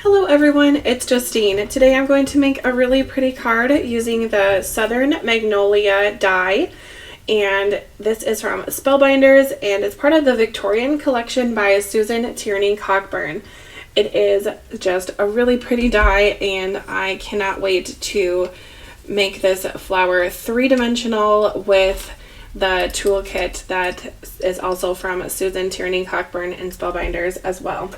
Hello everyone, it's Justine. Today I'm going to make a really pretty card using the Southern Magnolia die, and this is from Spellbinders and it's part of the Victorian collection by Susan Tierney Cockburn. It is just a really pretty die and I cannot wait to make this flower three-dimensional with the toolkit that is also from Susan Tierney Cockburn and Spellbinders as well.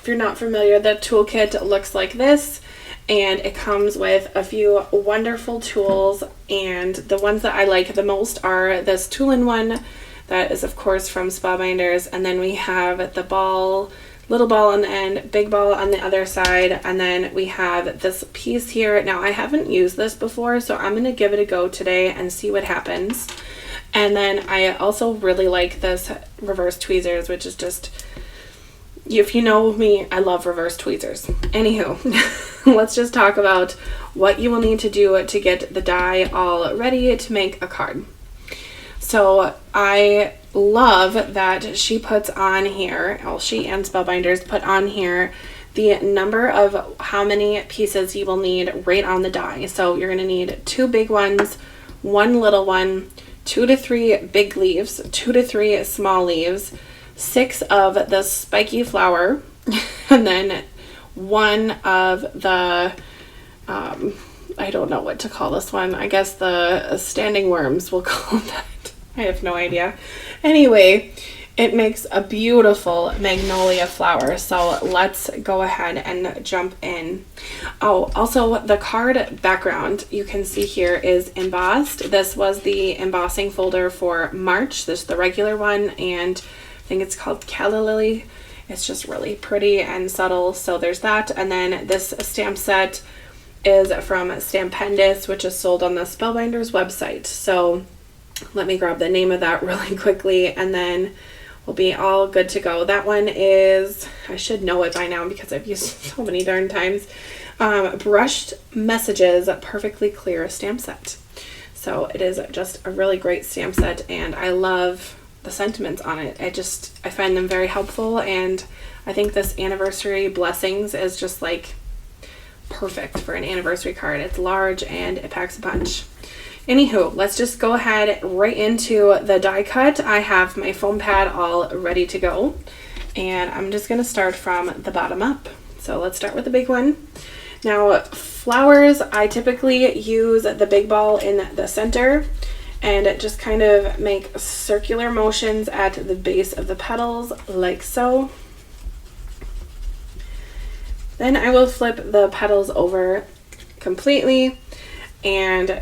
If you're not familiar, the toolkit looks like this, and it comes with a few wonderful tools, and the ones that I like the most are this two-in-one that is of course from Spellbinders, and then we have the ball, little ball on the end, big ball on the other side, and then we have this piece here. Now I haven't used this before, so I'm going to give it a go today and see what happens. And then I also really like this reverse tweezers, which is just, if you know me, I love reverse tweezers. Anywho, let's just talk about what you will need to do to get the die all ready to make a card. So I love that she puts on here, well, she and Spellbinders put on here the number of how many pieces you will need right on the die. So you're going to need 2 big ones, 1 little one, 2 to 3 big leaves, 2 to 3 small leaves, 6 of the spiky flower, and then 1 of the, I don't know what to call this one. I guess the standing worms, we'll call that. I have no idea. Anyway, it makes a beautiful magnolia flower. So let's go ahead and jump in. Oh, also the card background you can see here is embossed. This was the embossing folder for March. This is the regular one, and I think it's called Calla Lily. It's just really pretty and subtle. So there's that. And then this stamp set is from Stampendous, which is sold on the Spellbinders website. So let me grab the name of that really quickly, and then we'll be all good to go. That one is, I should know it by now because I've used it so many darn times, Brushed Messages Perfectly Clear stamp set. So it is just a really great stamp set, and I love the sentiments on it. I find them very helpful, and I think this anniversary blessings is just like perfect for an anniversary card. It's large and it packs a punch. Anywho, let's just go ahead right into the die cut. I have my foam pad all ready to go, and I'm just going to start from the bottom up. So let's start with the big one. Now, flowers, I typically use the big ball in the center and just kind of make circular motions at the base of the petals like so. Then I will flip the petals over completely and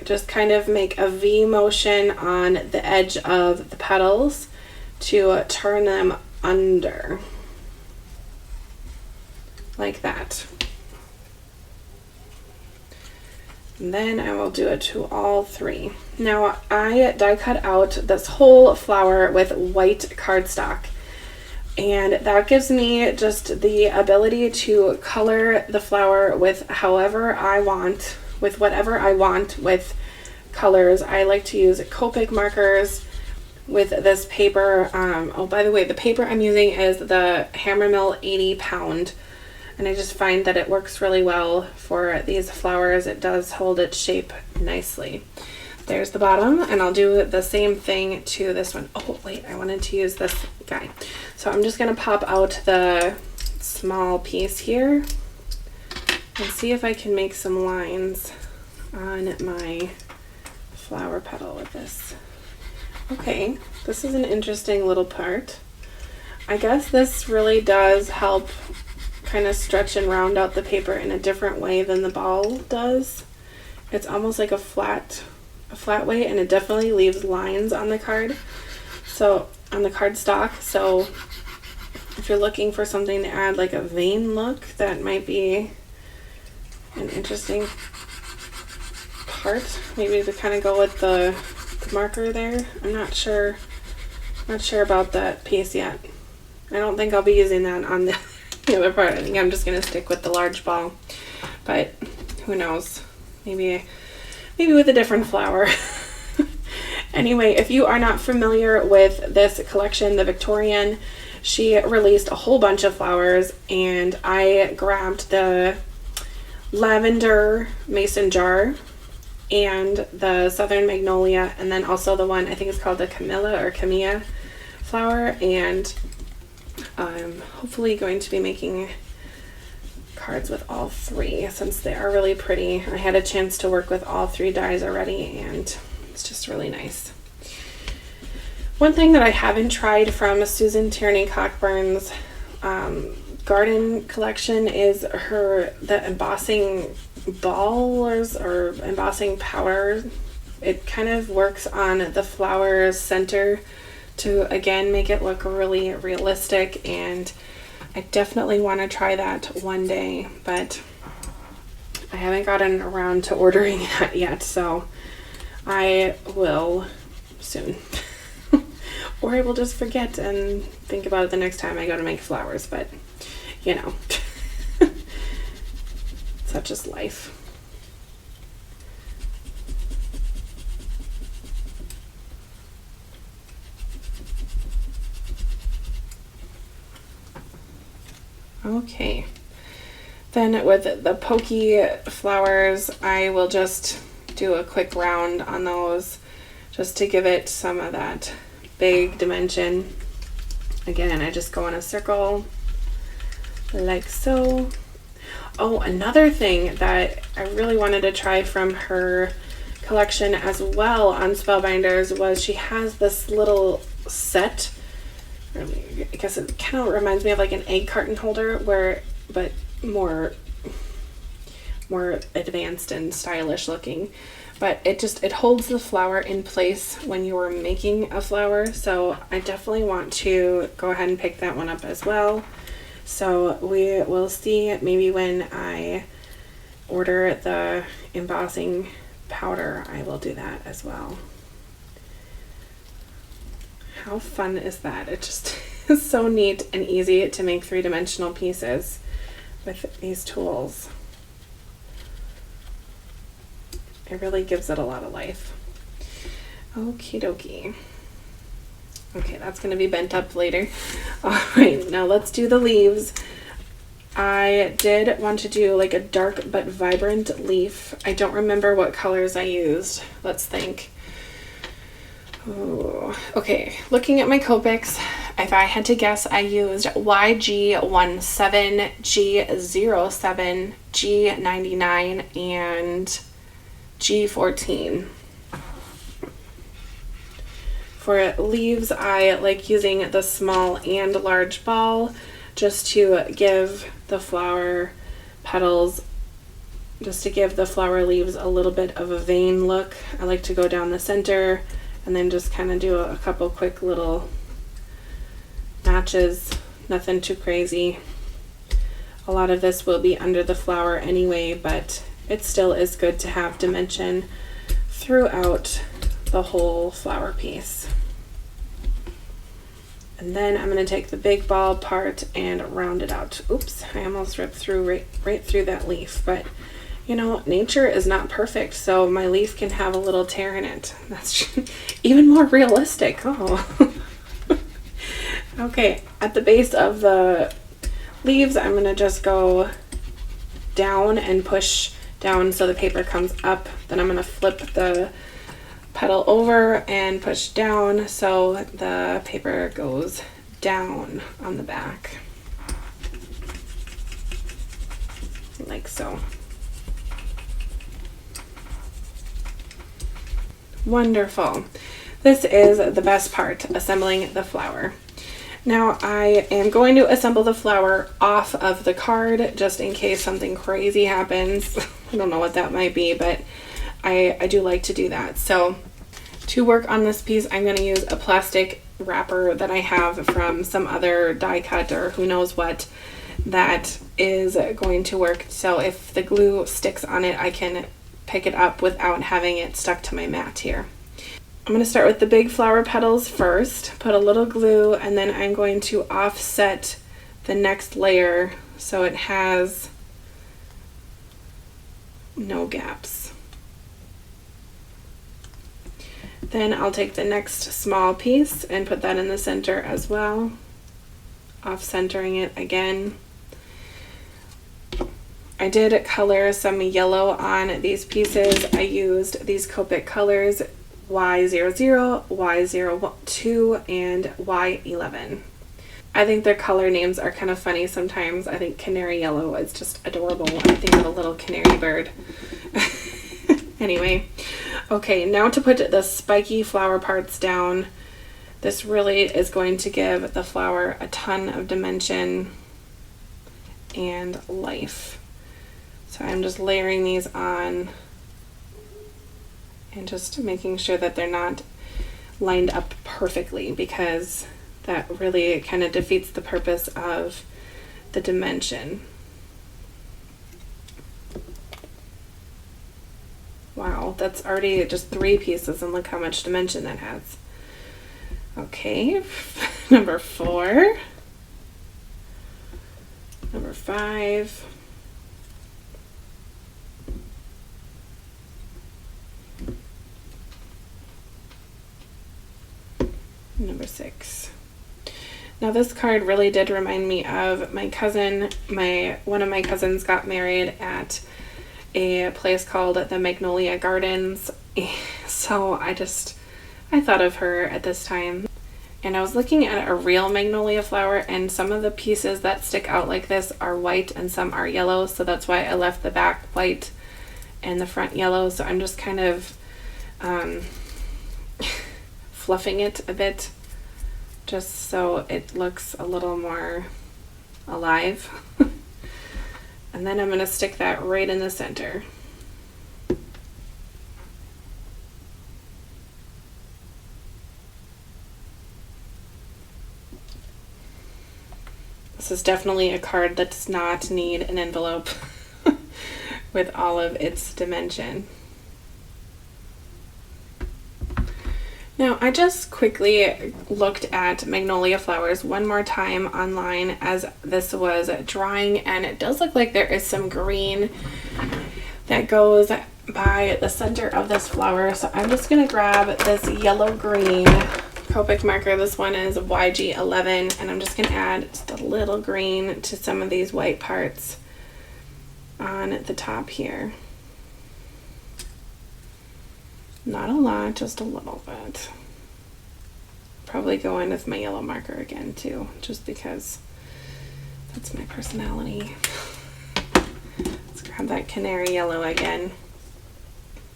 just kind of make a V motion on the edge of the petals to turn them under, like that. And then I will do it to all 3. Now I die cut out this whole flower with white cardstock, and that gives me just the ability to color the flower with however I want, with whatever I want with colors. I like to use Copic markers with this paper. Oh, by the way, the paper I'm using is the Hammermill 80 pound, and I just find that it works really well for these flowers. It does hold its shape nicely. There's the bottom, and I'll do the same thing to this one. Oh wait, I wanted to use this guy. So I'm just gonna pop out the small piece here and see if I can make some lines on my flower petal with this. Okay, this is an interesting little part. I guess this really does help kind of stretch and round out the paper in a different way than the ball does. It's almost like a flat way, and it definitely leaves lines on the card. So on the cardstock. So if you're looking for something to add like a vein look, that might be an interesting part. Maybe to kind of go with the marker there. I'm not sure about that piece yet. I don't think I'll be using that on the other part. I think I'm just going to stick with the large ball, but who knows, maybe with a different flower. Anyway, if you are not familiar with this collection, the Victorian, She released a whole bunch of flowers, and I grabbed the lavender mason jar and the southern magnolia, and then also the one I think it's called the Camilla flower, and I'm hopefully going to be making cards with all three since they are really pretty. I had a chance to work with all three dies already, and it's just really nice. One thing that I haven't tried from Susan Tierney Cockburn's garden collection is the embossing balls or embossing powder. It kind of works on the flower center to again make it look really realistic, and I definitely want to try that one day, but I haven't gotten around to ordering that yet, so I will soon. Or I will just forget and think about it the next time I go to make flowers, but you know, such is life. Okay, then with the pokey flowers, I will just do a quick round on those just to give it some of that big dimension. Again, I just go in a circle like so. Oh, another thing that I really wanted to try from her collection as well on Spellbinders was she has this little set. I guess it kind of reminds me of like an egg carton holder, but more advanced and stylish looking. But it holds the flower in place when you are making a flower. So I definitely want to go ahead and pick that one up as well. So we will see maybe when I order the embossing powder, I will do that as well. How fun is that? It just is so neat and easy to make three-dimensional pieces with these tools. It really gives it a lot of life. Okie dokie. Okay, that's going to be bent up later. All right, now let's do the leaves. I did want to do like a dark but vibrant leaf. I don't remember what colors I used. Let's think. Oh, okay, looking at my Copics, if I had to guess, I used YG17, G07, G99, and G14. For leaves, I like using the small and large ball just to give the flower petals, just to give the flower leaves a little bit of a vein look. I like to go down the center and then just kind of do a couple quick little notches, nothing too crazy. A lot of this will be under the flower anyway, but it still is good to have dimension throughout the whole flower piece. And then I'm going to take the big ball part and round it out. Oops, I almost ripped through right through that leaf, but you know, nature is not perfect, so my leaf can have a little tear in it. That's even more realistic. Oh. Okay, at the base of the leaves, I'm going to just go down and push down so the paper comes up. Then I'm going to flip the petal over and push down so the paper goes down on the back. Like so. Wonderful. This is the best part, assembling the flower. Now I am going to assemble the flower off of the card just in case something crazy happens. I don't know what that might be, but I do like to do that. So to work on this piece, I'm going to use a plastic wrapper that I have from some other die cut or who knows what that is going to work. So if the glue sticks on it, I can pick it up without having it stuck to my mat here. I'm going to start with the big flower petals first, put a little glue, and then I'm going to offset the next layer so it has no gaps. Then I'll take the next small piece and put that in the center as well. off-centering it again. I did color some yellow on these pieces. I used these Copic colors Y00, Y02, and Y11. I think their color names are kind of funny sometimes. I think canary yellow is just adorable. I think of a little canary bird. Anyway, okay, now to put the spiky flower parts down. This really is going to give the flower a ton of dimension and life. So I'm just layering these on and just making sure that they're not lined up perfectly, because that really kind of defeats the purpose of the dimension. Wow, that's already just 3 pieces, and look how much dimension that has. Okay, number 4, number 5, number 6. Now this card really did remind me of my cousin. One of my cousins got married at a place called the Magnolia Gardens. So I thought of her at this time. And I was looking at a real magnolia flower, and some of the pieces that stick out like this are white and some are yellow. So that's why I left the back white and the front yellow. So I'm just kind of fluffing it a bit, just so it looks a little more alive. And then I'm going to stick that right in the center. This is definitely a card that does not need an envelope with all of its dimension. Now, I just quickly looked at magnolia flowers one more time online as this was drying, and it does look like there is some green that goes by the center of this flower. So I'm just going to grab this yellow-green Copic marker. This one is YG11, and I'm just going to add just a little green to some of these white parts on the top here. Not a lot, just a little bit. Probably go in with my yellow marker again too, just because that's my personality. Let's grab that canary yellow again.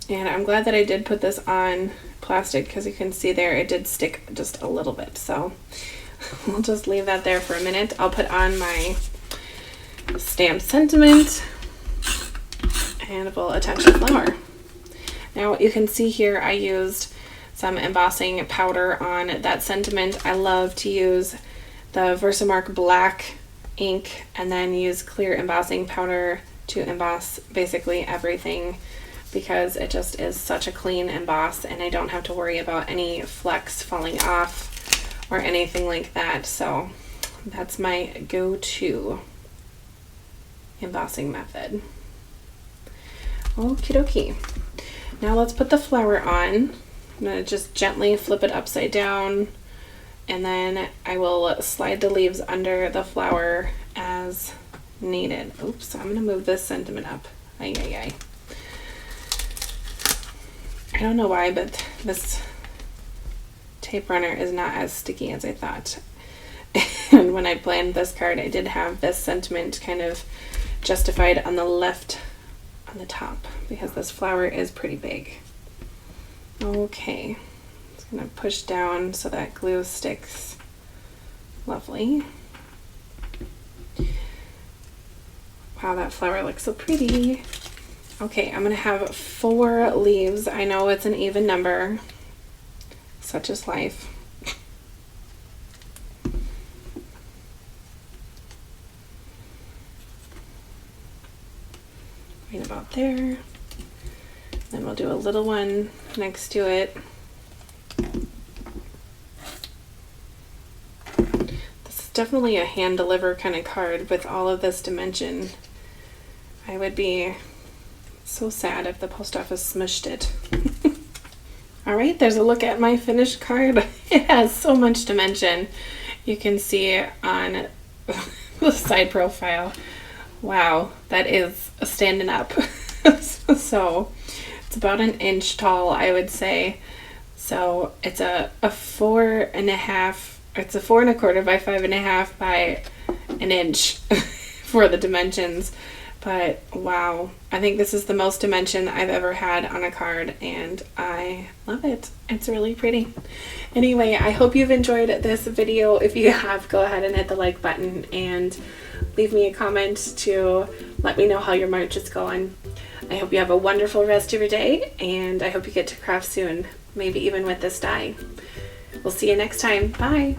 And I'm glad that I did put this on plastic, because you can see there it did stick just a little bit. So we'll just leave that there for a minute. I'll put on my stamped sentiment and we'll attach the flower. Now you can see here I used some embossing powder on that sentiment. I love to use the Versamark black ink and then use clear embossing powder to emboss basically everything, because it just is such a clean emboss and I don't have to worry about any flecks falling off or anything like that. So that's my go-to embossing method. Okie dokie. Now let's put the flower on. I'm going to just gently flip it upside down, and then I will slide the leaves under the flower as needed. Oops, I'm going to move this sentiment up. Ay, ay, ay. I don't know why, but this tape runner is not as sticky as I thought. And when I planned this card, I did have this sentiment kind of justified on the left on the top, because this flower is pretty big. Okay, just gonna push down so that glue sticks. Lovely. Wow, that flower looks so pretty. Okay, I'm gonna have 4 leaves. I know it's an even number, such is life. Right about there. Then we'll do a little one next to it. This is definitely a hand deliver kind of card with all of this dimension. I would be so sad if the post office smushed it. All right, there's a look at my finished card. It has so much dimension, You can see on the side profile. Wow, that is standing up. So it's about an inch tall, I would say. So it's a 4.5. It's a 4.25 by 5.5 by an inch for the dimensions. But wow, I think this is the most dimension I've ever had on a card, and I love it. It's really pretty. Anyway, I hope you've enjoyed this video. If you have, go ahead and hit the like button and leave me a comment to let me know how your March is going. I hope you have a wonderful rest of your day, and I hope you get to craft soon, maybe even with this die. We'll see you next time. Bye.